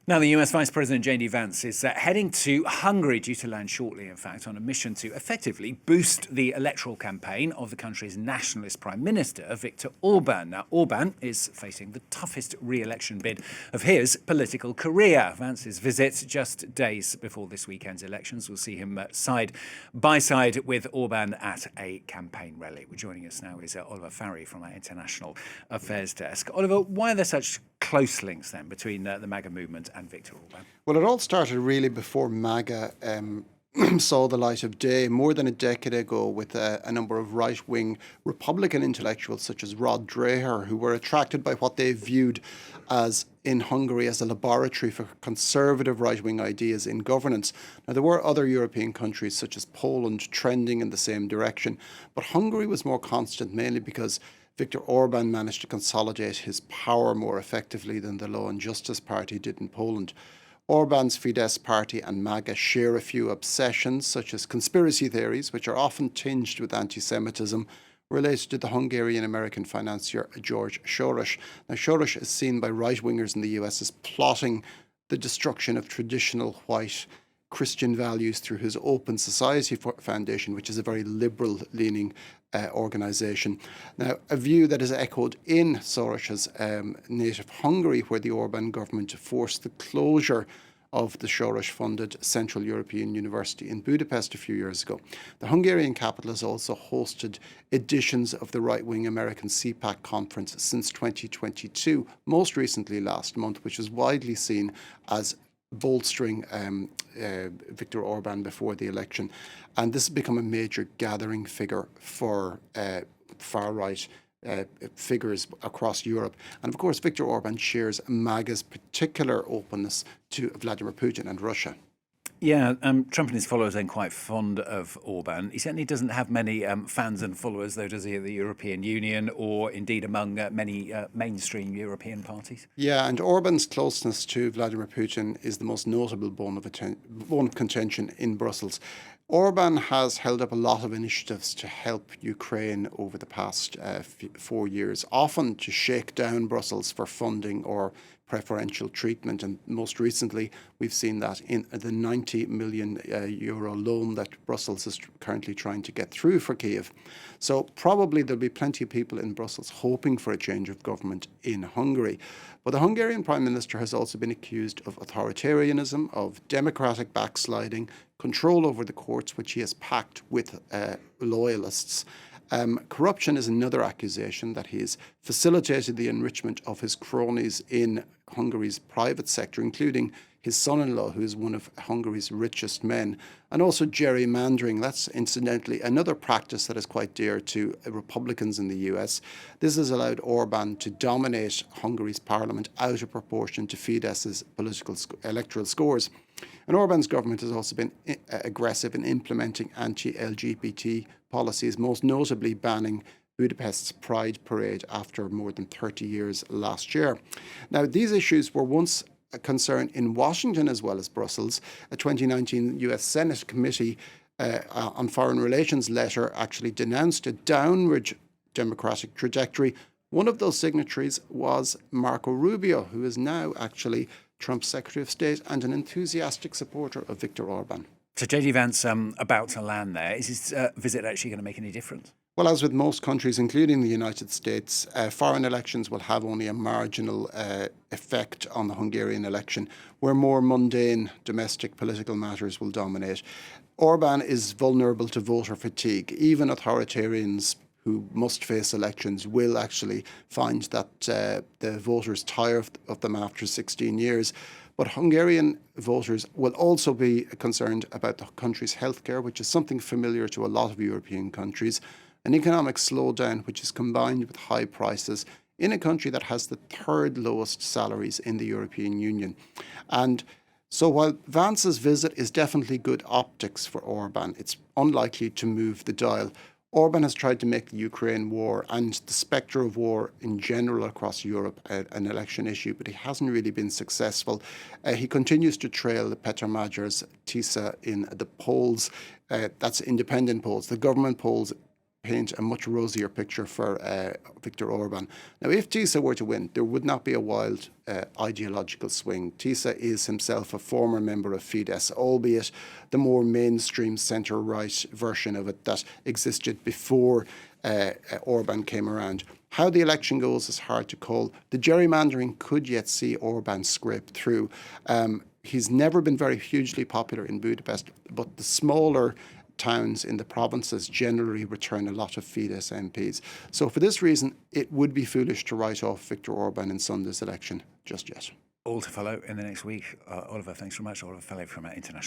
Now, the US Vice President JD Vance is heading to Hungary, due to land shortly, in fact, on a mission to effectively boost the electoral campaign of the country's nationalist Prime Minister, Viktor Orban. Now, Orban is facing the toughest re-election bid of his political career. Vance's visit just days before this weekend's elections will see him side by side with Orban at a campaign rally. Joining us now is Oliver Farry from our International Affairs Desk. Oliver, why are there such close links then between the MAGA movement and Viktor Orban? Well, it all started really before MAGA saw the light of day more than a decade ago, with a number of right-wing Republican intellectuals such as Rod Dreher, who were attracted by what they viewed as in Hungary as a laboratory for conservative right-wing ideas in governance. Now, there were other European countries such as Poland trending in the same direction, but Hungary was more constant, mainly because Viktor Orban managed to consolidate his power more effectively than the Law and Justice Party did in Poland. Orban's Fidesz party and MAGA share a few obsessions, such as conspiracy theories, which are often tinged with anti-Semitism, related to the Hungarian-American financier George Soros. Now, Soros is seen by right-wingers in the US as plotting the destruction of traditional white Christian values through his Open Society Foundation, which is a very liberal-leaning organisation. Now, a view that is echoed in Soros's native Hungary, where the Orban government forced the closure of the Soros-funded Central European University in Budapest a few years ago. The Hungarian capital has also hosted editions of the right-wing American CPAC conference since 2022, most recently last month, which was widely seen as bolstering Viktor Orban before the election. And this has become a major gathering figure for far-right figures across Europe. And of course, Viktor Orban shares MAGA's particular openness to Vladimir Putin and Russia. Yeah, Trump and his followers are quite fond of Orban. He certainly doesn't have many fans and followers, though, does he, at the European Union or indeed among many mainstream European parties? Yeah, and Orban's closeness to Vladimir Putin is the most notable bone of contention in Brussels. Orban has held up a lot of initiatives to help Ukraine over the past 4 years, often to shake down Brussels for funding or preferential treatment. And most recently, we've seen that in the 90 million euro loan that Brussels is currently trying to get through for Kiev. So probably there'll be plenty of people in Brussels hoping for a change of government in Hungary. But the Hungarian Prime Minister has also been accused of authoritarianism, of democratic backsliding, control over the courts, which he has packed with loyalists. Corruption is another accusation, that he has facilitated the enrichment of his cronies in Hungary's private sector, including his son-in-law, who is one of Hungary's richest men, and also gerrymandering. That's incidentally another practice that is quite dear to Republicans in the US. This has allowed Orban to dominate Hungary's parliament out of proportion to Fidesz's electoral scores. And Orban's government has also been aggressive in implementing anti-LGBT policies, most notably banning Budapest's Pride Parade after more than 30 years last year. Now, these issues were once a concern in Washington as well as Brussels. A 2019 US Senate Committee on Foreign Relations letter actually denounced a downward democratic trajectory. One of those signatories was Marco Rubio, who is now actually Trump's Secretary of State and an enthusiastic supporter of Viktor Orban. So JD Vance about to land there. Is his visit actually going to make any difference? Well, as with most countries, including the United States, foreign elections will have only a marginal effect on the Hungarian election, where more mundane domestic political matters will dominate. Orban is vulnerable to voter fatigue. Even authoritarians who must face elections will actually find that the voters tire of them after 16 years. But Hungarian voters will also be concerned about the country's healthcare, which is something familiar to a lot of European countries, an economic slowdown which is combined with high prices in a country that has the third lowest salaries in the European Union. And so while Vance's visit is definitely good optics for Orban, it's unlikely to move the dial. Orban has tried to make the Ukraine war and the spectre of war in general across Europe an election issue, but he hasn't really been successful. He continues to trail Petr Magyar's TISA in the polls. That's independent polls. The government polls paint a much rosier picture for Viktor Orban. Now, if TISA were to win, there would not be a wild ideological swing. TISA is himself a former member of Fidesz, albeit the more mainstream centre-right version of it that existed before Orban came around. How the election goes is hard to call. The gerrymandering could yet see Orban scrape through. He's never been very hugely popular in Budapest, but the smaller towns in the provinces generally return a lot of Fidesz MPs. So for this reason, it would be foolish to write off Viktor Orban in Sunday's election just yet. All to follow in the next week. Oliver, thanks very much. Oliver Farry from International.